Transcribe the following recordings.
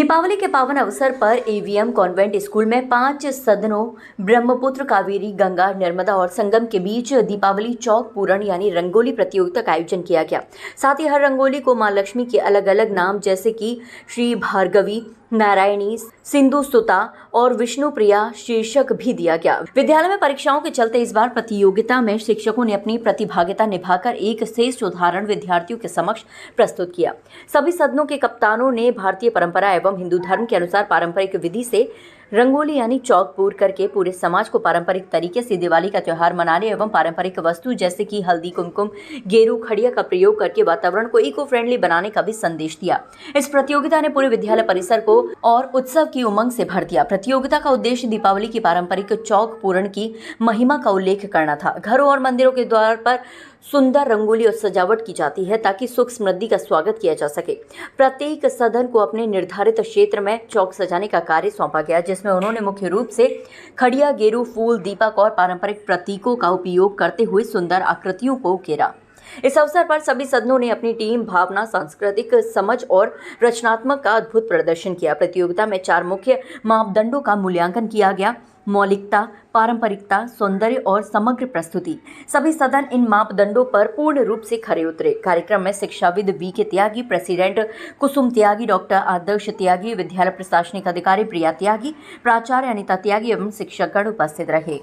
दीपावली के पावन अवसर पर एवीएम कॉन्वेंट स्कूल में 5 सदनों ब्रह्मपुत्र, कावेरी, गंगा, नर्मदा और संगम के बीच दीपावली चौक पूरण यानी रंगोली प्रतियोगिता का आयोजन किया गया। साथ ही हर रंगोली को मां लक्ष्मी के अलग अलग नाम जैसे कि श्री भार्गवी, नारायणी, सिंधु सुता और विष्णु प्रिया शीर्षक भी दिया गया। विद्यालय में परीक्षाओं के चलते इस बार प्रतियोगिता में शिक्षकों ने अपनी प्रतिभागिता निभाकर एक श्रेष्ठ उदाहरण विद्यार्थियों के समक्ष प्रस्तुत किया। सभी सदनों के कप्तानों ने भारतीय परंपरा एवं हिंदू धर्म के अनुसार पारंपरिक विधि से रंगोली यानी चौक पूर करके पूरे समाज को पारंपरिक तरीके से दिवाली का त्योहार मनाने एवं पारंपरिक वस्तु जैसे कि हल्दी, कुमकुम, गेरू, खड़िया का प्रयोग करके वातावरण को इको फ्रेंडली बनाने का भी संदेश दिया। इस प्रतियोगिता ने पूरे विद्यालय परिसर को और उत्सव की उमंग से भर दिया। प्रतियोगिता का उद्देश्य दीपावली की पारंपरिक चौक पूरण की महिमा का उल्लेख करना था। घरों और मंदिरों के द्वार पर सुंदर रंगोली और सजावट की जाती है ताकि सुख समृद्धि का स्वागत किया जा सके। प्रत्येक सदन को अपने निर्धारित क्षेत्र में चौक सजाने का कार्य सौंपा गया, जिसमें उन्होंने मुख्य रूप से खड़िया, गेरू, फूल, दीपक और पारंपरिक प्रतीकों का उपयोग करते हुए सुंदर आकृतियों को घेरा। इस अवसर पर सभी सदनों ने अपनी टीम भावना, सांस्कृतिक समझ और रचनात्मक का अद्भुत प्रदर्शन किया। प्रतियोगिता में 4 मुख्य मापदंडों का मूल्यांकन किया गया: मौलिकता, पारंपरिकता, सौंदर्य और समग्र प्रस्तुति। सभी सदन इन मापदंडों पर पूर्ण रूप से खरे उतरे। कार्यक्रम में शिक्षाविद वी.के. त्यागी, प्रेसिडेंट कुसुम त्यागी, डॉक्टर आदर्श त्यागी, विद्यालय प्रशासनिक अधिकारी प्रिया त्यागी, प्राचार्य अनिता त्यागी एवं शिक्षकगण उपस्थित रहे।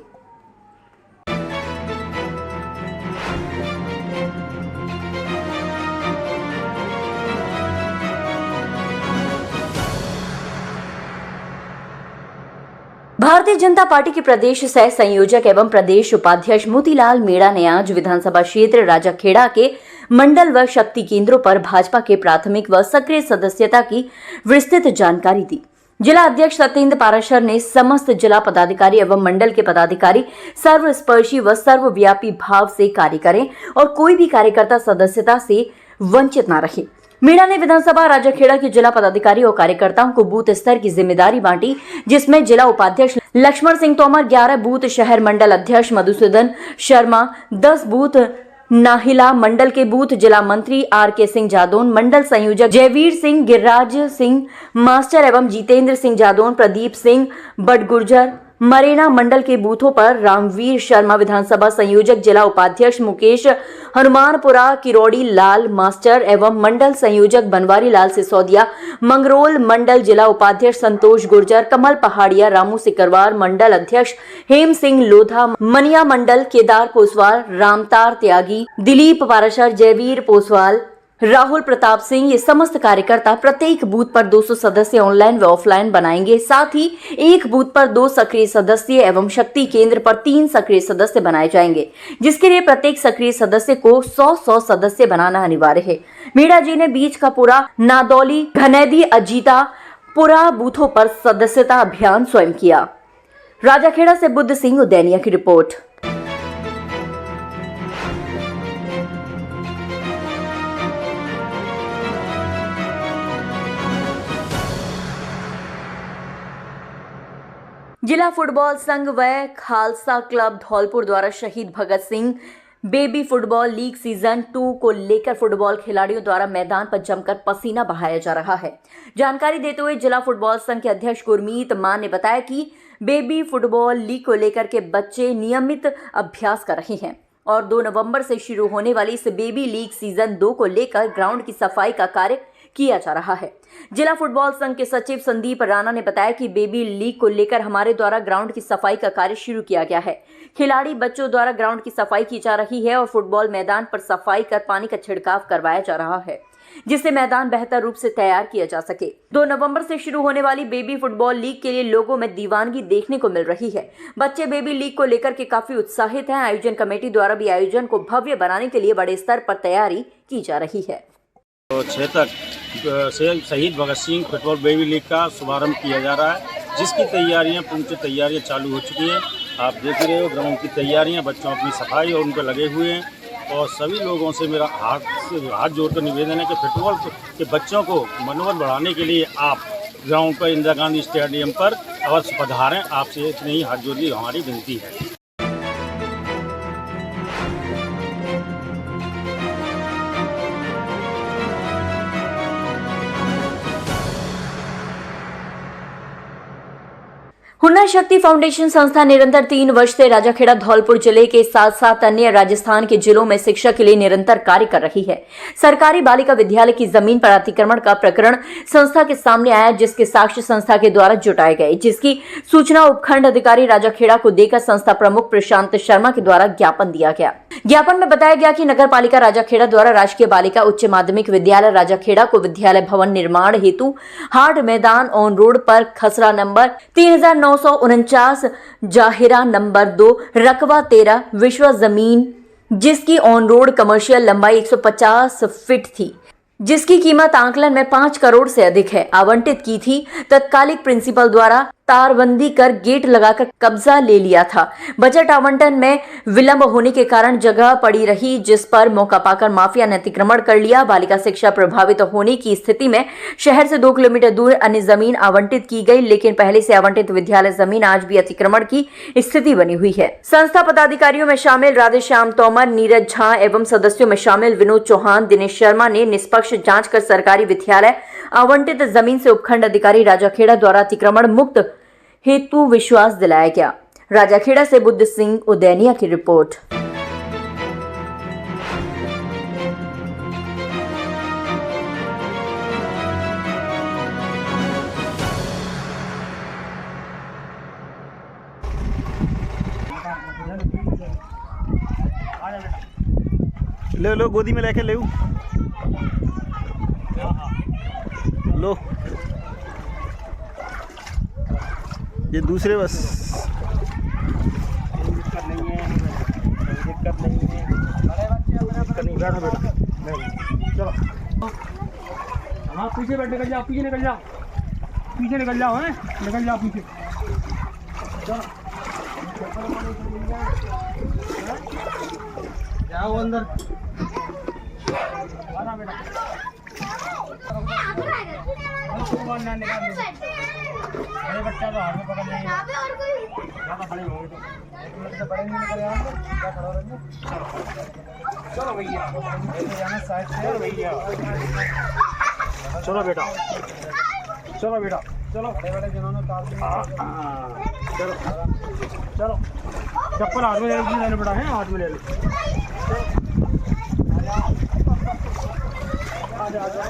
भारतीय जनता पार्टी के प्रदेश सह संयोजक एवं प्रदेश उपाध्यक्ष मोतीलाल मीणा ने आज विधानसभा क्षेत्र राजाखेड़ा के मंडल व शक्ति केंद्रों पर भाजपा के प्राथमिक व सक्रिय सदस्यता की विस्तृत जानकारी दी। जिला अध्यक्ष सत्येंद्र पाराशर ने समस्त जिला पदाधिकारी एवं मंडल के पदाधिकारी सर्वस्पर्शी व सर्वव्यापी भाव से कार्य करें और कोई भी कार्यकर्ता सदस्यता से वंचित न रहे। मीणा ने विधानसभा राजाखेड़ा के जिला पदाधिकारी और कार्यकर्ताओं को बूथ स्तर की जिम्मेदारी बांटी, जिसमें जिला उपाध्यक्ष लक्ष्मण सिंह तोमर, 11 बूथ शहर मंडल अध्यक्ष मधुसूदन शर्मा, 10 बूथ नाहिला मंडल के बूथ जिला मंत्री आर.के. सिंह जादौन, मंडल संयोजक जयवीर सिंह, गिरिराज सिंह मास्टर एवं जितेंद्र सिंह जादौन, प्रदीप सिंह बडगुर्जर, मरेना मंडल के बूथों पर रामवीर शर्मा, विधानसभा संयोजक जिला उपाध्यक्ष मुकेश हनुमानपुरा, किरोड़ी लाल मास्टर एवं मंडल संयोजक बनवारी लाल सिसोदिया, मंगरोल मंडल जिला उपाध्यक्ष संतोष गुर्जर, कमल पहाड़िया, रामू सिकरवार, मंडल अध्यक्ष हेम सिंह लोधा, मनिया मंडल केदार पोसवाल, रामतार त्यागी, दिलीप पाराशर, जयवीर पोसवाल, राहुल प्रताप सिंह, ये समस्त कार्यकर्ता प्रत्येक बूथ पर 200 सदस्य ऑनलाइन व ऑफलाइन बनाएंगे। साथ ही एक बूथ पर 2 सक्रिय सदस्य एवं शक्ति केंद्र पर 3 सक्रिय सदस्य बनाए जाएंगे, जिसके लिए प्रत्येक सक्रिय सदस्य को 100 सदस्य बनाना अनिवार्य है। मीणा जी ने बीच का पूरा, नादौली, घनैदी, अजीता पुरा बूथों पर सदस्यता अभियान स्वयं किया। राजाखेड़ा से बुद्ध सिंह उदैनिया की रिपोर्ट। जिला फुटबॉल संघ व खालसा क्लब धौलपुर द्वारा शहीद Bhagat Singh baby football league season 2 को लेकर फुटबॉल खिलाड़ियों द्वारा मैदान पर जमकर पसीना बहाया जा रहा है। जानकारी देते हुए जिला फुटबॉल संघ के अध्यक्ष गुरमीत मान ने बताया कि बेबी फुटबॉल लीग को लेकर के बच्चे नियमित अभ्यास कर रहे हैं और 2 नवंबर से शुरू होने वाली इस बेबी लीग सीजन 2 को लेकर ग्राउंड की सफाई का कार्य किया जा रहा है। जिला फुटबॉल संघ के सचिव संदीप राणा ने बताया कि बेबी लीग को लेकर हमारे द्वारा ग्राउंड की सफाई का कार्य शुरू किया गया है। खिलाड़ी बच्चों द्वारा ग्राउंड की सफाई की जा रही है और फुटबॉल मैदान पर सफाई कर पानी का छिड़काव करवाया जा रहा है, जिससे मैदान बेहतर रूप से तैयार किया जा सके। 2 नवंबर से शुरू होने वाली बेबी फुटबॉल लीग के लिए लोगों में दीवानगी देखने को मिल रही है। बच्चे बेबी लीग को लेकर के काफी उत्साहित हैं। आयोजन कमेटी द्वारा भी आयोजन को भव्य बनाने के लिए बड़े स्तर पर तैयारी की जा रही है। तो 6 तक से शहीद Bhagat Singh football baby league का शुभारंभ किया जा रहा है, जिसकी पूरी तैयारियां चालू हो चुकी हैं। आप देख रहे हो ग्राउंड की तैयारियां, बच्चों अपनी सफाई और उन पर लगे हुए हैं। और सभी लोगों से मेरा हाथ जोड़कर निवेदन है कि फुटबॉल के बच्चों को मनोबल बढ़ाने के लिए आप ग्राउंड पर इंदिरा गांधी स्टेडियम पर अवश्य पधारें। आपसे इतनी ही हाथ जोड़ी हमारी विनती है। हुनर शक्ति फाउंडेशन संस्था निरंतर 3 वर्ष से राजाखेड़ा धौलपुर जिले के साथ साथ अन्य राजस्थान के जिलों में शिक्षा के लिए निरंतर कार्य कर रही है। सरकारी बालिका विद्यालय की जमीन पर अतिक्रमण का प्रकरण संस्था के सामने आया, जिसके साक्ष्य संस्था के द्वारा जुटाए गए, जिसकी सूचना उपखंड अधिकारी राजाखेड़ा को देकर संस्था प्रमुख प्रशांत शर्मा के द्वारा ज्ञापन दिया गया। ज्ञापन में बताया गया कि नगर पालिका राजाखेड़ा द्वारा राजकीय बालिका उच्च माध्यमिक विद्यालय राजाखेड़ा को विद्यालय भवन निर्माण हेतु हाट मैदान ऑन रोड पर खसरा नंबर 3949 जाहिरा नंबर 2 रकबा 13 विश्व जमीन, जिसकी ऑन रोड कमर्शियल लंबाई 150 फीट थी, जिसकी कीमत आंकलन में 5 करोड़ से अधिक है, आवंटित की थी। तत्कालिक प्रिंसिपल द्वारा तारबंदी कर गेट लगाकर कब्जा ले लिया था। बजट आवंटन में विलंब होने के कारण जगह पड़ी रही, जिस पर मौका पाकर माफिया ने अतिक्रमण कर लिया। बालिका शिक्षा प्रभावित होने की स्थिति में शहर से 2 किलोमीटर दूर अन्य जमीन आवंटित की गई, लेकिन पहले से आवंटित विद्यालय जमीन आज भी अतिक्रमण की स्थिति बनी हुई है। संस्था पदाधिकारियों में शामिल राधेश्याम तोमर, नीरज झा एवं सदस्यों में शामिल विनोद चौहान, दिनेश शर्मा ने निष्पक्ष जांच कर सरकारी विद्यालय आवंटित जमीन से उपखंड अधिकारी राजाखेड़ा द्वारा अतिक्रमण मुक्त हेतु विश्वास दिलाया गया। राजाखेड़ा से बुद्ध सिंह उदैनिया की रिपोर्ट। लो लो गोदी में लेके ले लो, ये दूसरे बस दिक्कत नहीं है, दिक्कत नहीं है, दिक्कत नहीं, बैठो बेटा, चलो हाँ पीछे बैठ, निकल जाओ, पीछे निकल जाओ, पीछे निकल जाओ, हैं निकल जाओ पीछे, चलो जाओ अंदर, आना बेटा, बड़े बच्चा तो हाथ में पकड़ लेंगे, ज़्यादा बड़े होंगे तो बड़े नहीं निकले आएंगे, क्या खड़ा रहेंगे, चलो भैया जाना साइड से भैया, चलो बेटा, चलो बेटा, चलो बड़े बड़े जिन्होंने चलो चलो चप्पल हाथ में ले लो बेटा, है हाथ में ले लो, आजा आजा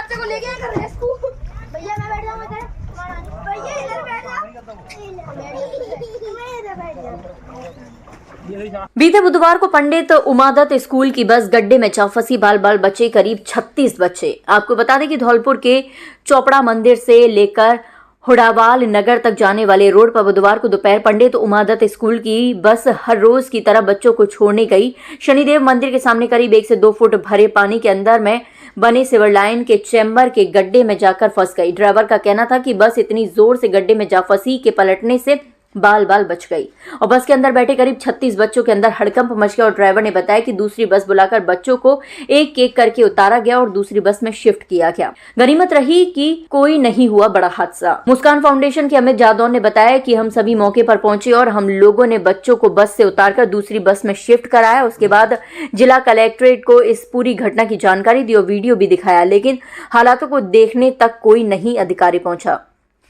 को लेके कर रेस्क्यू भैया, मैं बैठ जाऊं इधर, भैया इधर बैठ जा। बीते बुधवार को पंडित उमादत्त स्कूल की बस गड्ढे में जा फंसी, बाल बाल बचे करीब 36 बच्चे। आपको बता दें कि धौलपुर के चौपड़ा मंदिर से लेकर हुडावाल नगर तक जाने वाले रोड पर बुधवार को दोपहर पंडित उमादत्त स्कूल की बस हर रोज की तरह बच्चों को छोड़ने गई। शनिदेव मंदिर के सामने करीब 1 से 2 फुट भरे पानी के अंदर में बने सिवर लाइन के चैम्बर के गड्ढे में जाकर फंस गई। ड्राइवर का कहना था कि बस इतनी जोर से गड्ढे में जा फंसी कि पलटने से बाल बाल बच गई और बस के अंदर बैठे करीब 36 बच्चों के अंदर हड़कंप मच गया और ड्राइवर ने बताया कि दूसरी बस बुलाकर बच्चों को एक एक करके उतारा गया और दूसरी बस में शिफ्ट किया गया। गनीमत रही कि कोई नहीं हुआ बड़ा हादसा। मुस्कान फाउंडेशन के अमित जादौन ने बताया कि हम सभी मौके पर पहुंचे और हम लोगों ने बच्चों को बस से उतारकर दूसरी बस में शिफ्ट कराया। उसके बाद जिला कलेक्ट्रेट को इस पूरी घटना की जानकारी दी और वीडियो भी दिखाया, लेकिन हालातों को देखने तक कोई नहीं अधिकारी पहुंचा।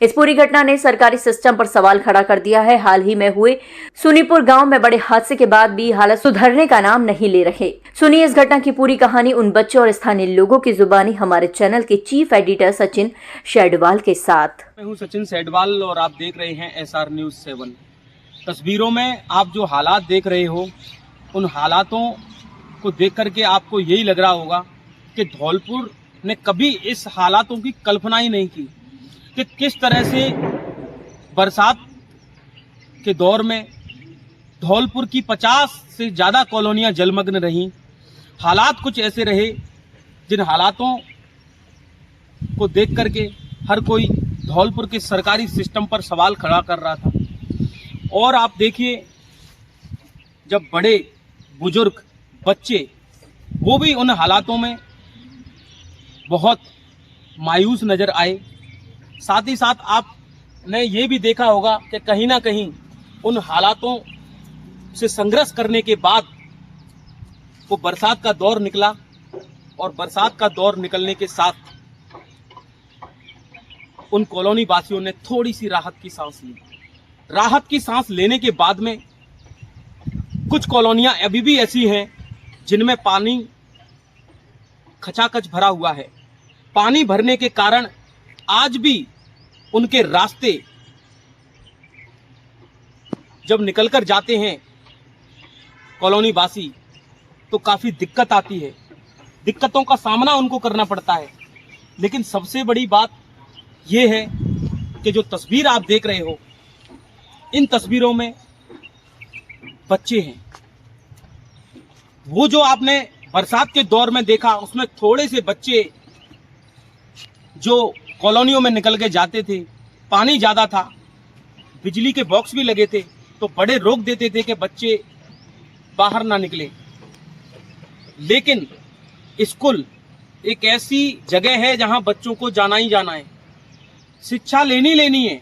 इस पूरी घटना ने सरकारी सिस्टम पर सवाल खड़ा कर दिया है। हाल ही में हुए सुनीपुर गांव में बड़े हादसे के बाद भी हालत सुधरने का नाम नहीं ले रहे। सुनिए इस घटना की पूरी कहानी उन बच्चों और स्थानीय लोगों की जुबानी हमारे चैनल के चीफ एडिटर सचिन शेडवाल के साथ। मैं हूं सचिन शेडवाल और आप देख रहे हैं SR News 7। तस्वीरों में आप जो हालात देख रहे हो, उन हालातों को देख करके आपको यही लग रहा होगा कि धौलपुर ने कभी इस हालातों की कल्पना ही नहीं की कि किस तरह से बरसात के दौर में धौलपुर की 50 से ज़्यादा कॉलोनियां जलमग्न रहीं। हालात कुछ ऐसे रहे जिन हालातों को देख करके हर कोई धौलपुर के सरकारी सिस्टम पर सवाल खड़ा कर रहा था। और आप देखिए, जब बड़े बुजुर्ग बच्चे वो भी उन हालातों में बहुत मायूस नज़र आए। साथ ही साथ आपने ये भी देखा होगा कि कहीं ना कहीं उन हालातों से संघर्ष करने के बाद वो बरसात का दौर निकला और बरसात का दौर निकलने के साथ उन कॉलोनी वासियों ने थोड़ी सी राहत की सांस ली। राहत की सांस लेने के बाद में कुछ कॉलोनियां अभी भी ऐसी हैं जिनमें पानी खचाखच भरा हुआ है। पानी भरने के कारण आज भी उनके रास्ते जब निकलकर जाते हैं कॉलोनी वासी तो काफी दिक्कत आती है, दिक्कतों का सामना उनको करना पड़ता है। लेकिन सबसे बड़ी बात यह है कि जो तस्वीर आप देख रहे हो, इन तस्वीरों में बच्चे हैं। वो जो आपने बरसात के दौर में देखा, उसमें थोड़े से बच्चे जो कॉलोनियों में निकल के जाते थे, पानी ज्यादा था, बिजली के बॉक्स भी लगे थे, तो बड़े रोक देते थे कि बच्चे बाहर ना निकले। लेकिन स्कूल एक ऐसी जगह है जहां बच्चों को जाना ही जाना है, शिक्षा लेनी है।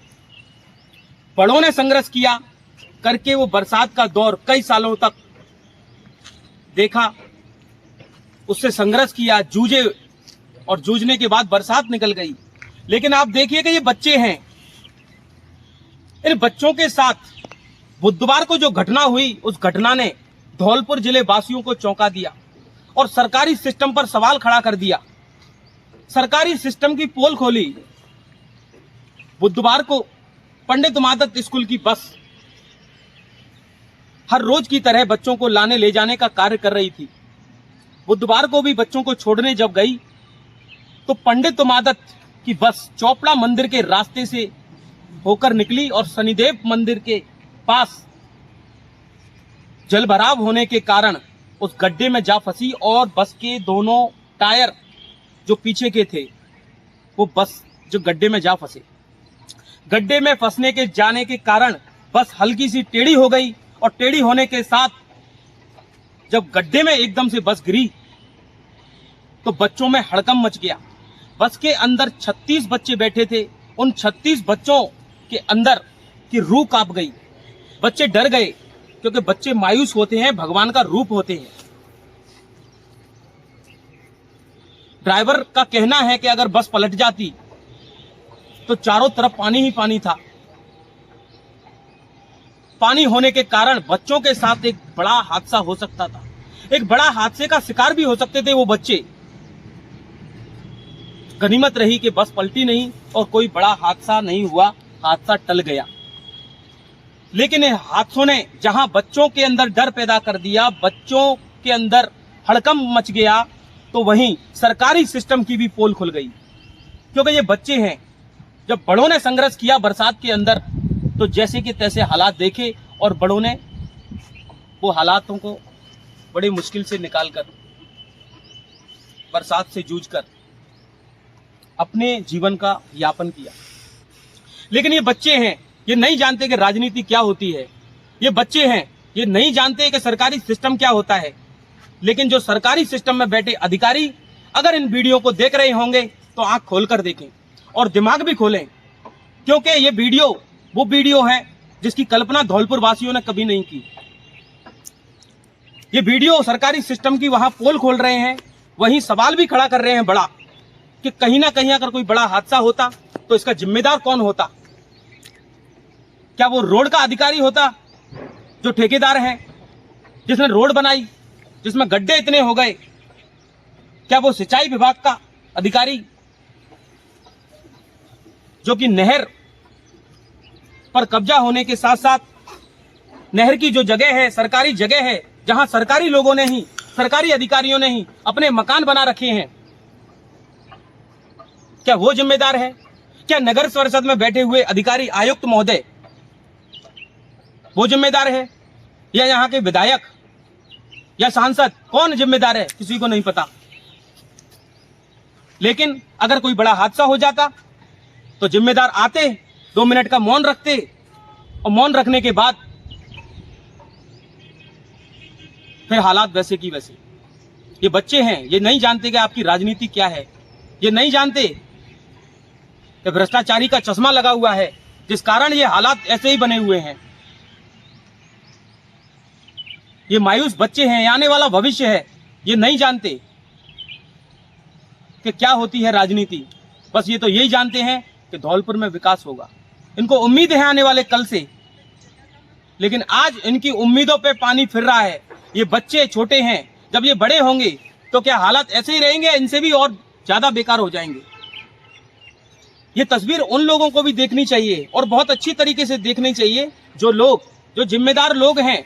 बड़ों ने संघर्ष किया करके वो बरसात का दौर कई सालों तक देखा, उससे संघर्ष किया, जूझे, और जूझने के बाद बरसात निकल गई। लेकिन आप देखिए कि ये बच्चे हैं, इन बच्चों के साथ बुधवार को जो घटना हुई, उस घटना ने धौलपुर जिले वासियों को चौंका दिया और सरकारी सिस्टम पर सवाल खड़ा कर दिया। सरकारी सिस्टम की पोल खोली। बुधवार को पंडित उमादत्त स्कूल की बस हर रोज की तरह बच्चों को लाने ले जाने का कार्य कर रही थी। बुधवार को भी बच्चों को छोड़ने जब गई तो पंडित उमादत्त की बस चोपड़ा मंदिर के रास्ते से होकर निकली और शनिदेव मंदिर के पास जलभराव होने के कारण उस गड्ढे में जा फंसी और बस के दोनों टायर जो पीछे के थे वो बस जो गड्ढे में जा फंसे। गड्ढे में फंसने के जाने के कारण बस हल्की सी टेढ़ी हो गई और टेढ़ी होने के साथ जब गड्ढे में एकदम से बस गिरी तो बच्चों में हड़कंप मच गया। बस के अंदर 36 बच्चे बैठे थे। उन 36 बच्चों के अंदर की रूह कांप गई। बच्चे डर गए क्योंकि बच्चे मायूस होते हैं, भगवान का रूप होते हैं। ड्राइवर का कहना है कि अगर बस पलट जाती तो चारों तरफ पानी ही पानी था। पानी होने के कारण बच्चों के साथ एक बड़ा हादसा हो सकता था, एक बड़ा हादसे का शिकार भी हो सकते थे वो बच्चे। गनीमत रही कि बस पलटी नहीं और कोई बड़ा हादसा नहीं हुआ, हादसा टल गया। लेकिन इन हादसों ने जहां बच्चों के अंदर डर पैदा कर दिया, बच्चों के अंदर हड़कंप मच गया, तो वहीं सरकारी सिस्टम की भी पोल खुल गई। क्योंकि ये बच्चे हैं, जब बड़ों ने संघर्ष किया बरसात के अंदर तो जैसे कि तैसे हालात देखे और बड़ों ने वो हालातों को बड़ी मुश्किल से निकालकर, बरसात से जूझकर अपने जीवन का यापन किया। लेकिन ये बच्चे हैं, ये नहीं जानते कि राजनीति क्या होती है। ये बच्चे हैं, ये नहीं जानते कि सरकारी सिस्टम क्या होता है। लेकिन जो सरकारी सिस्टम में बैठे अधिकारी अगर इन वीडियो को देख रहे होंगे तो आंख खोलकर देखें और दिमाग भी खोलें, क्योंकि ये वीडियो वो वीडियो है जिसकी कल्पना धौलपुर वासियों ने कभी नहीं की। ये वीडियो सरकारी सिस्टम की वहां पोल खोल रहे हैं, वहीं सवाल भी खड़ा कर रहे हैं बड़ा कि कहीं ना कहीं अगर कोई बड़ा हादसा होता तो इसका जिम्मेदार कौन होता। क्या वो रोड का अधिकारी होता जो ठेकेदार है जिसने रोड बनाई, जिसमें गड्ढे इतने हो गए? क्या वो सिंचाई विभाग का अधिकारी जो कि नहर पर कब्जा होने के साथ साथ नहर की जो जगह है, सरकारी जगह है, जहां सरकारी लोगों ने ही, सरकारी अधिकारियों ने ही अपने मकान बना रखे हैं, क्या वो जिम्मेदार है? क्या नगर परिषद में बैठे हुए अधिकारी, आयुक्त महोदय वो जिम्मेदार है? या यहाँ के विधायक या सांसद, कौन जिम्मेदार है? किसी को नहीं पता। लेकिन अगर कोई बड़ा हादसा हो जाता तो जिम्मेदार आते, 2 मिनट का मौन रखते और मौन रखने के बाद फिर हालात वैसे की वैसे। ये बच्चे हैं, ये नहीं जानते कि आपकी राजनीति क्या है। ये नहीं जानते कि भ्रष्टाचारी का चश्मा लगा हुआ है, जिस कारण ये हालात ऐसे ही बने हुए हैं। ये मायूस बच्चे हैं, आने वाला भविष्य है, ये नहीं जानते। कि क्या होती है राजनीति। बस ये तो यही जानते हैं कि धौलपुर में विकास होगा। इनको उम्मीद है आने वाले कल से, लेकिन आज इनकी उम्मीदों पे पानी फिर रहा है। ये बच्चे छोटे हैं, जब ये बड़े होंगे तो क्या हालात ऐसे ही रहेंगे, इनसे भी और ज्यादा बेकार हो जाएंगे। ये तस्वीर उन लोगों को भी देखनी चाहिए और बहुत अच्छी तरीके से देखनी चाहिए, जो जिम्मेदार लोग हैं,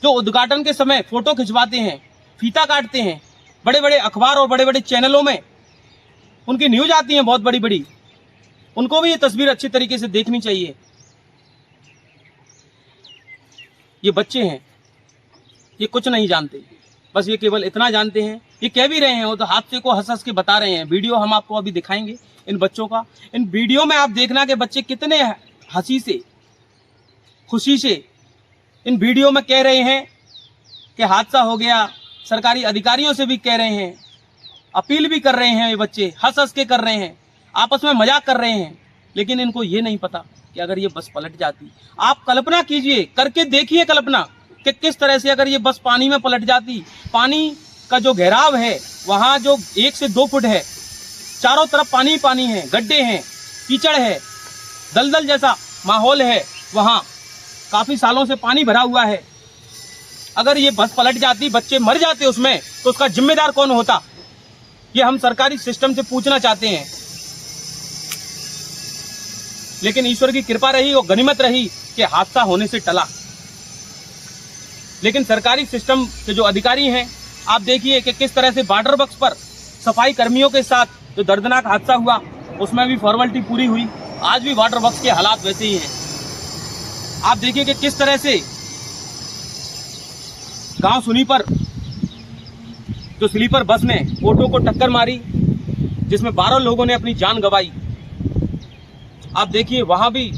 जो उद्घाटन के समय फोटो खिंचवाते हैं, फीता काटते हैं। बड़े बड़े अखबार और बड़े बड़े चैनलों में उनकी न्यूज आती है बहुत बड़ी बड़ी, उनको भी ये तस्वीर अच्छी तरीके से देखनी चाहिए। ये बच्चे हैं, ये कुछ नहीं जानते, बस ये केवल इतना जानते हैं, ये कह भी रहे हैं, वो तो हादसे को हंस हंस के बता रहे हैं। वीडियो हम आपको अभी दिखाएंगे इन बच्चों का। इन वीडियो में आप देखना कि बच्चे कितने हंसी से, खुशी से इन वीडियो में कह रहे हैं कि हादसा हो गया। सरकारी अधिकारियों से भी कह रहे हैं, अपील भी कर रहे हैं। ये बच्चे हंस हंस के कर रहे हैं, आपस में मजाक कर रहे हैं, लेकिन इनको ये नहीं पता कि अगर ये बस पलट जाती, आप कल्पना कीजिए, करके देखिए कल्पना कि किस तरह से अगर ये बस पानी में पलट जाती। पानी का जो घेराव है वहाँ जो 1 से 2 फुट है, चारों तरफ पानी ही पानी है, गड्ढे हैं, कीचड़ है, दलदल जैसा माहौल है, वहाँ काफी सालों से पानी भरा हुआ है। अगर ये बस पलट जाती, बच्चे मर जाते उसमें, तो उसका जिम्मेदार कौन होता? ये हम सरकारी सिस्टम से पूछना चाहते हैं। लेकिन ईश्वर की कृपा रही और गनीमत रही कि हादसा होने से टला। लेकिन सरकारी सिस्टम के जो अधिकारी हैं, आप देखिए कि किस तरह से वाटर बक्स पर सफाई कर्मियों के साथ जो दर्दनाक हादसा हुआ, उसमें भी फॉर्मेलिटी पूरी हुई। आज भी वाटर बक्स के हालात वैसे ही हैं। आप देखिए कि किस तरह से गांव सुनी पर जो स्लीपर बस ने ऑटो को टक्कर मारी, जिसमें 12 लोगों ने अपनी जान गंवाई। आप देखिए वहां भी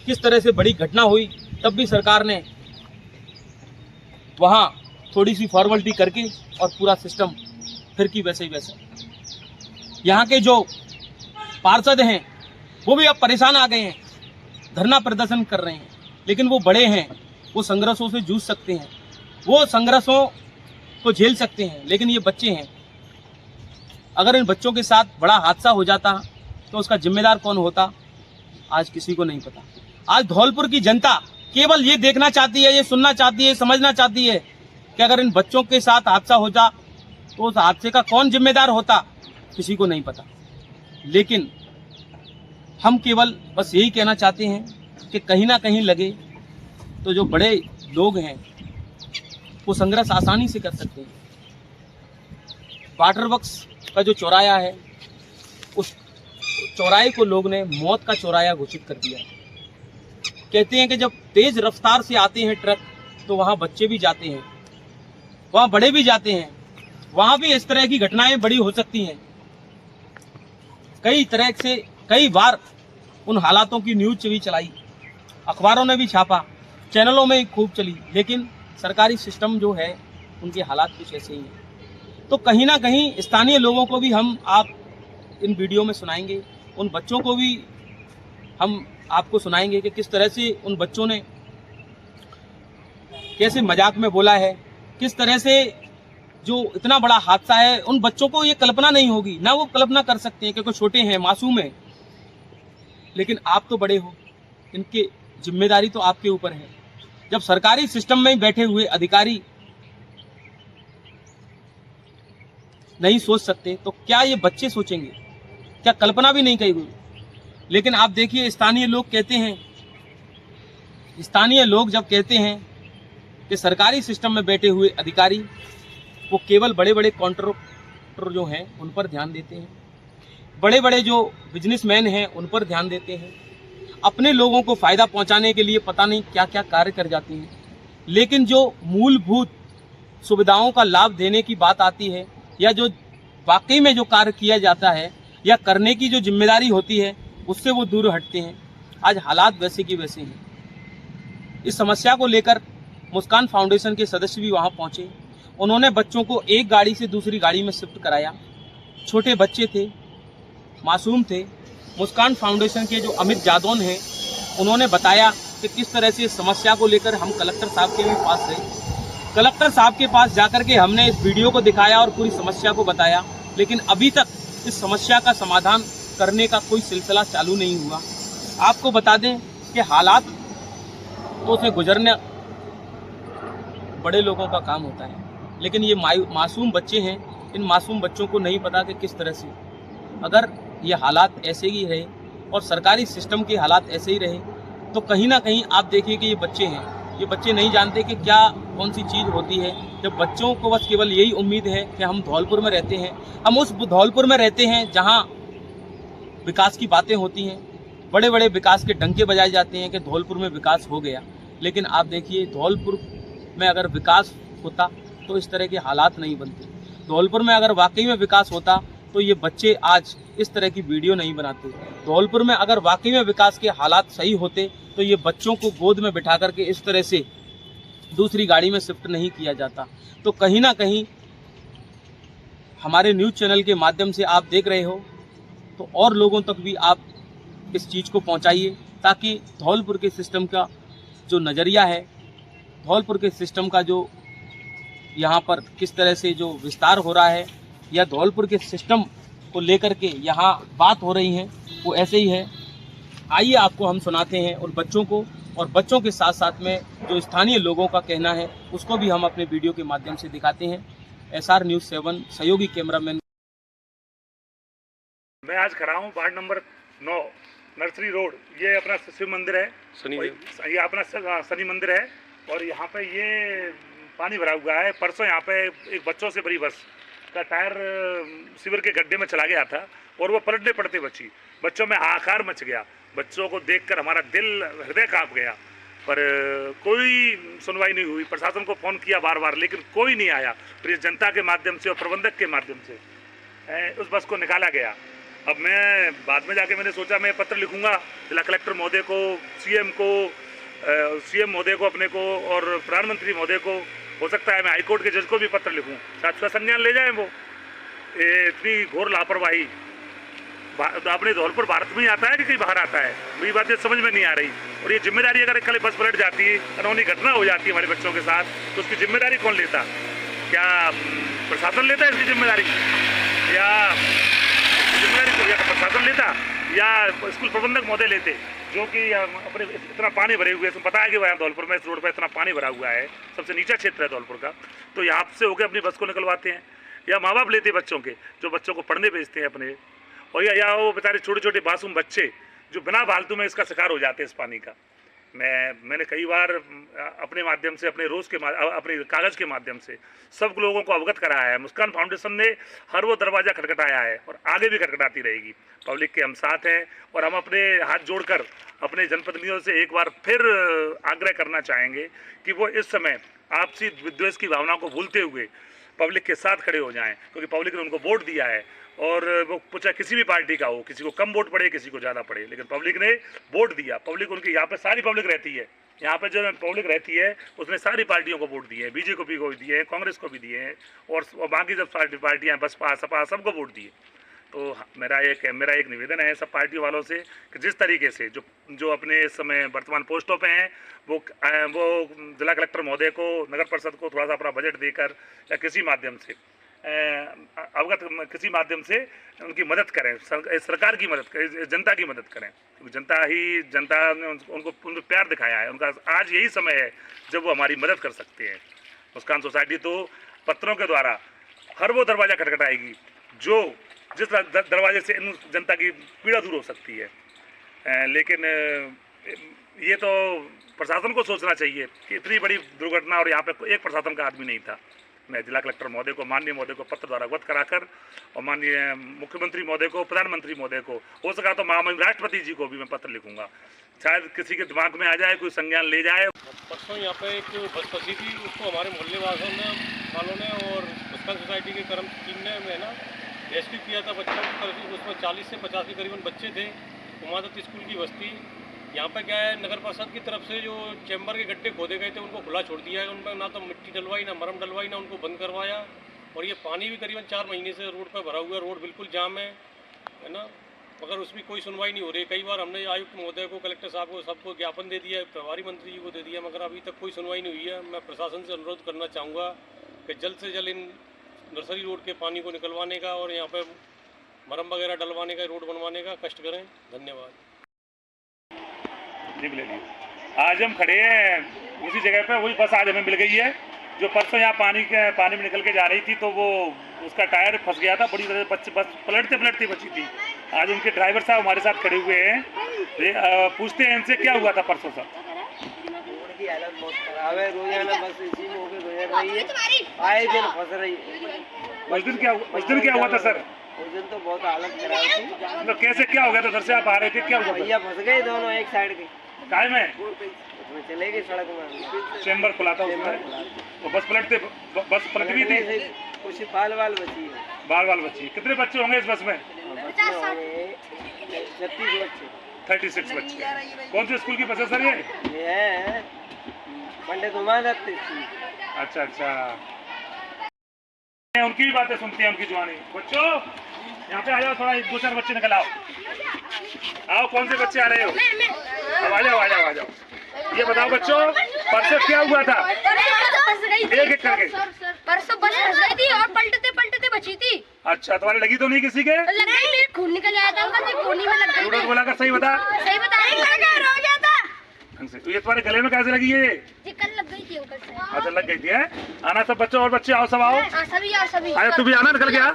किस तरह से बड़ी घटना हुई, तब भी सरकार ने वहां थोड़ी सी फॉर्मेलिटी करके और पूरा सिस्टम फिर की वैसे ही वैसा। यहाँ के जो पार्षद हैं वो भी अब परेशान आ गए हैं, धरना प्रदर्शन कर रहे हैं। लेकिन वो बड़े हैं, वो संघर्षों से जूझ सकते हैं, वो संघर्षों को झेल सकते हैं। लेकिन ये बच्चे हैं, अगर इन बच्चों के साथ बड़ा हादसा हो जाता तो उसका जिम्मेदार कौन होता, आज किसी को नहीं पता। आज धौलपुर की जनता केवल ये देखना चाहती है, ये सुनना चाहती है, समझना चाहती है कि अगर इन बच्चों के साथ हादसा हो जा तो उस हादसे का कौन जिम्मेदार होता, किसी को नहीं पता। लेकिन हम केवल बस यही कहना चाहते हैं कि कहीं ना कहीं लगे तो जो बड़े लोग हैं वो संघर्ष आसानी से कर सकते हैं। वाटर वर्क्स का जो चौराया है, उस चौराहे को लोग ने मौत का चौराया घोषित कर दिया। कहते हैं कि जब तेज रफ्तार से आते हैं ट्रक तो वहाँ बच्चे भी जाते हैं, वहाँ बड़े भी जाते हैं, वहाँ भी इस तरह की घटनाएं बड़ी हो सकती हैं। कई तरह से कई बार उन हालातों की न्यूज भी चलाई, अखबारों ने भी छापा, चैनलों में खूब चली, लेकिन सरकारी सिस्टम जो है उनके हालात कुछ ऐसे ही हैं। तो कहीं ना कहीं स्थानीय लोगों को भी आप इन वीडियो में सुनाएंगे, उन बच्चों को भी हम आपको सुनाएंगे कि किस तरह से उन बच्चों ने कैसे मजाक में बोला है, किस तरह से जो इतना बड़ा हादसा है उन बच्चों को ये कल्पना नहीं होगी, ना वो कल्पना कर सकते हैं क्योंकि छोटे हैं, मासूम हैं। लेकिन आप तो बड़े हो, इनके जिम्मेदारी तो आपके ऊपर है। जब सरकारी सिस्टम में बैठे हुए अधिकारी नहीं सोच सकते तो क्या ये बच्चे सोचेंगे? क्या कल्पना भी नहीं करेंगे? लेकिन आप देखिए, स्थानीय लोग कहते हैं, स्थानीय लोग जब कहते हैं कि सरकारी सिस्टम में बैठे हुए अधिकारी वो केवल बड़े बड़े कॉन्ट्रैक्टर जो हैं उन पर ध्यान देते हैं, बड़े बड़े जो बिजनेसमैन हैं उन पर ध्यान देते हैं, अपने लोगों को फ़ायदा पहुंचाने के लिए पता नहीं क्या क्या कार्य कर जाते हैं। लेकिन जो मूलभूत सुविधाओं का लाभ देने की बात आती है, या जो वाकई में जो कार्य किया जाता है या करने की जो जिम्मेदारी होती है, उससे वो दूर हटते हैं। आज हालात वैसे की वैसे हैं। इस समस्या को लेकर मुस्कान फाउंडेशन के सदस्य भी वहाँ पहुँचे। उन्होंने बच्चों को एक गाड़ी से दूसरी गाड़ी में शिफ्ट कराया। छोटे बच्चे थे, मासूम थे। मुस्कान फाउंडेशन के जो अमित जादौन हैं, उन्होंने बताया कि किस तरह से इस समस्या को लेकर हम कलेक्टर साहब के भी पास गए। कलेक्टर साहब के पास जाकर के हमने इस वीडियो को दिखाया और पूरी समस्या को बताया, लेकिन अभी तक इस समस्या का समाधान करने का कोई सिलसिला चालू नहीं हुआ। आपको बता दें कि हालात तो से गुजरने बड़े लोगों का काम होता है, लेकिन ये मासूम बच्चे हैं। इन मासूम बच्चों को नहीं पता कि किस तरह से अगर ये हालात ऐसे ही रहे और सरकारी सिस्टम के हालात ऐसे ही रहे तो कहीं ना कहीं आप देखिए कि ये बच्चे हैं, ये बच्चे नहीं जानते कि क्या कौन सी चीज़ होती है। जब बच्चों को बस केवल यही उम्मीद है कि हम धौलपुर में रहते हैं, हम उस धौलपुर में रहते हैं जहां विकास की बातें होती हैं, बड़े बड़े विकास के डंके बजाए जाते हैं कि धौलपुर में विकास हो गया। लेकिन आप देखिए धौलपुर में अगर विकास होता तो इस तरह के हालात नहीं बनते। धौलपुर में अगर वाकई में विकास होता तो ये बच्चे आज इस तरह की वीडियो नहीं बनाते। धौलपुर में अगर वाकई में विकास के हालात सही होते तो ये बच्चों को गोद में बिठा करके इस तरह से दूसरी गाड़ी में शिफ्ट नहीं किया जाता। तो कहीं ना कहीं हमारे न्यूज़ चैनल के माध्यम से आप देख रहे हो तो और लोगों तक भी आप इस चीज़ को पहुंचाइए, ताकि धौलपुर के सिस्टम का जो नज़रिया है, धौलपुर के सिस्टम का जो यहाँ पर किस तरह से जो विस्तार हो रहा है या धौलपुर के सिस्टम को लेकर के यहाँ बात हो रही है वो ऐसे ही है। आइए आपको हम सुनाते हैं उन बच्चों को, और बच्चों के साथ साथ में जो स्थानीय लोगों का कहना है उसको भी हम अपने वीडियो के माध्यम से दिखाते हैं। SR News 7 सहयोगी कैमरामैन। मैं आज खड़ा हूँ वार्ड नंबर 9 नर्सरी रोड। ये अपना शिव मंदिर है, ये अपना शनि मंदिर है, और यहाँ पे ये पानी भरा हुआ है। परसों यहाँ पे एक बच्चों से भरी बस का टायर सीवर के गड्ढे में चला गया था और वो पलटने पड़ते बच्चों में हाहाकार मच गया। बच्चों को देखकर हमारा दिल हृदय कांप गया, पर कोई सुनवाई नहीं हुई। प्रशासन को फ़ोन किया बार बार, लेकिन कोई नहीं आया। फिर इस जनता के माध्यम से और प्रबंधक के माध्यम से उस बस को निकाला गया। अब मैं बाद में जाके मैंने सोचा मैं पत्र लिखूंगा जिला कलेक्टर महोदय को, सीएम महोदय को अपने को, और प्रधानमंत्री महोदय को। हो सकता है मैं हाईकोर्ट के जज को भी पत्र लिखूं, शायद उसका संज्ञान ले जाएं। वो इतनी घोर लापरवाही अपने धौलपुर भारत में ही आता है कि कहीं बाहर आता है, मेरी बात ये समझ में नहीं आ रही। और ये जिम्मेदारी अगर कल बस पलट जाती है, अनहोनी घटना हो जाती है हमारे बच्चों के साथ, तो उसकी जिम्मेदारी कौन लेता? क्या प्रशासन लेता है इसकी जिम्मेदारी, या प्रशासन लेता, या स्कूल प्रबंधक महोदय लेते, जो कि अपने इतना पानी भरे हुए हैं। पता है कि वहाँ धौलपुर में इस रोड पर इतना पानी भरा हुआ है, सबसे नीचा क्षेत्र है धौलपुर का, तो यहाँ से होकर अपनी बस को निकलवाते हैं, या माँ बाप लेते बच्चों के, जो बच्चों को पढ़ने भेजते हैं अपने, और या वो बेचारे छोटे छोटे मासूम बच्चे जो बिना फालतू में इसका शिकार हो जाते हैं इस पानी का। मैंने कई बार अपने माध्यम से, अपने अपने कागज़ के माध्यम से सब लोगों को अवगत कराया है। मुस्कान फाउंडेशन ने हर वो दरवाज़ा खटखटाया है और आगे भी खटखटाती रहेगी। पब्लिक के हम साथ हैं, और हम अपने हाथ जोड़कर अपने जनप्रतिनिधियों से एक बार फिर आग्रह करना चाहेंगे कि वो इस समय आपसी विद्वेष की भावना को भूलते हुए पब्लिक के साथ खड़े हो जाएं, क्योंकि पब्लिक ने उनको वोट दिया है। और वो चाहे किसी भी पार्टी का हो, किसी को कम वोट पड़े, किसी को ज़्यादा पड़े, लेकिन पब्लिक ने वोट दिया। पब्लिक उनकी यहाँ पे सारी पब्लिक रहती है, यहाँ पे जो पब्लिक रहती है उसने सारी पार्टियों को वोट दिए हैं, बीजेपी को भी दिए हैं, कांग्रेस को भी दिए हैं, और बाकी जब पार्टियाँ बसपा सपा सबको वोट दिए। तो मेरा एक निवेदन है सब पार्टी वालों से कि जिस तरीके से जो अपने इस समय वर्तमान पोस्टों पे हैं वो जिला कलेक्टर महोदय को, नगर परिषद को थोड़ा सा अपना बजट देकर या किसी माध्यम से किसी माध्यम से उनकी मदद करें, सरकार की मदद करें, जनता की मदद करें, क्योंकि जनता ने उनको प्यार दिखाया है। उनका आज यही समय है जब वो हमारी मदद कर सकते हैं। मुस्कान सोसाइटी तो पत्रों के द्वारा हर वो दरवाज़ा खटखटाएगी जिस दरवाजे से इन जनता की पीड़ा दूर हो सकती है। लेकिन ये तो प्रशासन को सोचना चाहिए कि इतनी बड़ी दुर्घटना, और यहाँ पे एक प्रशासन का आदमी नहीं था। मैं जिला कलेक्टर महोदय को, माननीय महोदय को पत्र द्वारा अवगत कराकर, और माननीय मुख्यमंत्री महोदय को, प्रधानमंत्री महोदय को, हो सका तो महामहिम राष्ट्रपति जी को भी मैं पत्र लिखूंगा। शायद किसी के दिमाग में आ जाए, कोई संज्ञान ले जाए। परसों यहाँ पे एक बस फंसी थी, उसको हमारे मोहल्ले वालों ने और मुस्कान सोसाइटी के कर्म टीम ने ना रेस्क्यू किया था बच्चों को। उसमें 40 से 50 के करीबन बच्चे थे। उमादत स्कूल की बस्ती। यहाँ पे क्या है, नगर परिषद की तरफ से जो चैम्बर के गड्ढे खोदे गए थे उनको खुला छोड़ दिया है। उनमें ना तो मिट्टी डलवाई, ना मरम डलवाई, ना उनको बंद करवाया। और ये पानी भी करीबन 4 महीने से रोड पर भरा हुआ है। रोड बिल्कुल जाम है ना। मगर उसमें कोई सुनवाई नहीं हो रही। कई बार हमने आयुक्त महोदय को, कलेक्टर साहब को, सबको ज्ञापन दे दिया, प्रभारी मंत्री जी को दे दिया, मगर अभी तक कोई सुनवाई नहीं हुई है। मैं प्रशासन से अनुरोध करना चाहूँगा कि जल्द से जल्द इन नर्सरी रोड के पानी को निकलवाने का और यहाँ पर मरम वगैरह डलवाने का, रोड बनवाने का कष्ट करें। धन्यवाद। जी ले लीजिए। आज हम खड़े हैं उसी जगह पे, वही बस आज हमें मिल गई है जो परसों यहाँ पानी में निकल के जा रही थी, तो वो उसका टायर फंस गया था, बड़ी तरह से बस पलटते बची थी। आज उनके ड्राइवर साहब हमारे साथ खड़े हुए हैं, पूछते हैं इनसे क्या हुआ था परसों साहब। रोड की हालत बहुत खराब है, रोजाना बस इसी में होकर गुजर रही है, आए दिन फंस रही है। उस दिन क्या हुआ था सर? उस दिन तो बहुत हालत खराब थी। तो कैसे क्या हो गया था? उधर से आप आ रहे थे, क्या हुआ? भैया फंस गए दोनों एक साइड के। काय में? उसमें चले गए सड़क में, चेम्बर खुला था उसमें, तो बस पलट भी थी। कुछ बाल बची है। बाल बची। कितने बच्चे होंगे इस बस में? 36 बच्चे। 36 बच्चे। कौन से स्कूल की बस है सर ये है पंडित उमादत्त। अच्छा, उनकी भी बातें सुनते हैं, उनकी जुबानी। बच्चों यहाँ पे आ जाओ, थोड़ा 2-4 बच्चे निकल आओ। कौन से बच्चे आ रहे हो? अब आ जाओ। ये बताओ बच्चों, परसों क्या हुआ था? एक करके। परसों बस फंस गई थी और पलटते बची थी। अच्छा, तुम्हारे लगी तो नहीं किसी के? लग गई, मेरे खून निकल आया था अंकल जी, खून में लग गई। बोला कर सही बता। सही बता रही हूं, रो गया था। तो ये तुम्हारे गले में कैसे लगी है? ये कल लग गई थी अंकल से। अच्छा, लग गई थी है? आना सब बच्चों, और बच्चे आओ, सब आओ। सभी। अरे तू भी आना, निकल गया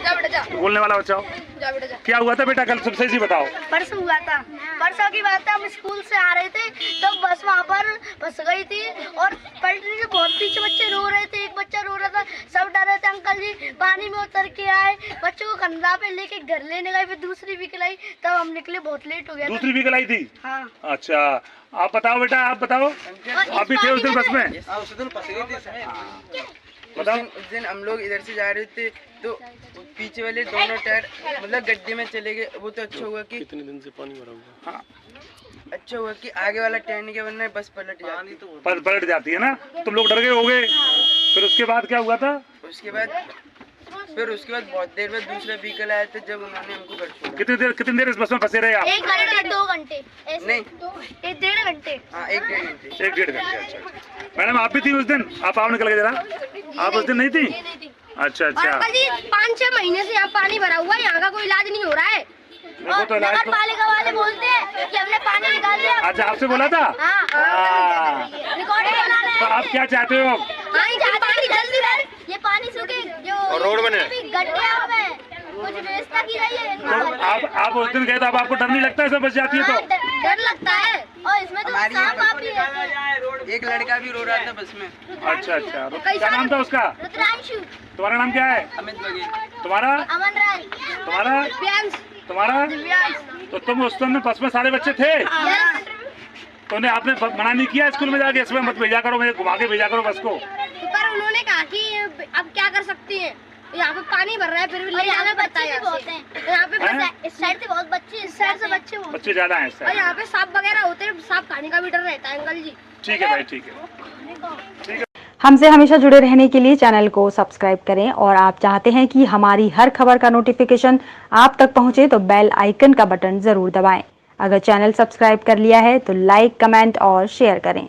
जा बेटा जा। बोलने वाला बच्चा। जा बेटा जा। क्या हुआ था बेटा कल? सबसे सही बताओ। परसों हुआ था, परसों की बात है, हम स्कूल से आ रहे थे तो बस वहाँ पर फंस गई थी और पलटने के बहुत पीछे बच्चे रो रहे थे। एक बच्चा रो रहा था, सब डर रहे थे। अंकल जी पानी में उतर के आए, बच्चों को कंधा पे लेके घर लेने गए, फिर दूसरी व्हीकल आई, तब हम निकले, बहुत लेट हो गया। दूसरी व्हीकल आई थी? हाँ। अच्छा, आप बताओ बेटा, आप बताओ, आप भी थे उस दिन बस में? उस दिन फंस गए थे। बताओ। उस दिन हम लोग इधर से जा रहे थे तो पीछे वाले दोनों टायर मतलब गड्ढे में चले गए। वो तो अच्छा हुआ कि कितने दिन से पानी भरा हुआ? हाँ, अच्छा हुआ कि आगे वाला टायर नहीं, वरना बस पलट जाती है ना। तुम लोग डर गए होगे। फिर उसके बाद क्या हुआ था? उसके बाद बहुत देर बाद दूसरा व्हीकल आया था, जब उन्होंने हमको घर छोड़ा। कितनी देर इस बस में फंसे रहे आप? 1 घंटे 2 घंटे नहीं, 1-1.5 घंटे। हाँ 1-1.5 घंटे। 1-1.5 घंटे। अच्छा, मैडम आप भी थी उस दिन? आप आओ, निकल के जरा। आप उस दिन नहीं थी? अच्छा। अंकल जी 5-6 महीने से यहाँ पानी भरा हुआ है, यहाँ का कोई इलाज नहीं हो रहा है। देखो तो इलाज नगर पालिका वाले बोलते हैं कि हमने पानी निकाल दिया। अच्छा, आपसे बोला था? हाँ। रिकॉर्डिंग बना रहे हैं। तो आप क्या चाहते हो? पानी जल्दी ये पानी सूखे जो रोड बने गड्ढे में कुछ व्यवस्था की रही है। तो आप उस दिन गए तो अब आपको डर नहीं लगता है सब बच जाती है तो? डर लगता है, और इसमें तो सांप भी है। एक लड़का भी रो रहा था बस में। अच्छा। क्या नाम था उसका? रुद्रांशु। तुम्हारा नाम क्या है? अमित बघेल। तुम्हारा? अमन राय। तुम्हारा? दिव्यांश। तुम्हारा? दिव्यांश। तो तुम उस समय बस में सारे बच्चे थे? तो उन्हें आपने मना नहीं किया स्कूल में जाके इसमें मत भेजा करो, मुझे घुमा के भेजा करो बस को? पर उन्होंने कहा कि अब क्या कर सकती हैं, यहाँ पे पानी भर रहा है, फिर भी ले जाना पड़ता है। यहाँ पे इस साइड से बहुत बच्चे, इस साइड से बच्चे ज्यादा हैं। और यहाँ पे सांप वगैरह होते हैं, सांप खाने का भी डर रहता है अंकल जी। ठीक है भाई, ठीक है। हमसे हमेशा जुड़े रहने के लिए चैनल को सब्सक्राइब करें और आप चाहते हैं कि हमारी हर खबर का नोटिफिकेशन आप तक पहुंचे तो बेल आइकन का बटन जरूर दबाएं। अगर चैनल सब्सक्राइब कर लिया है तो लाइक, कमेंट और शेयर करें।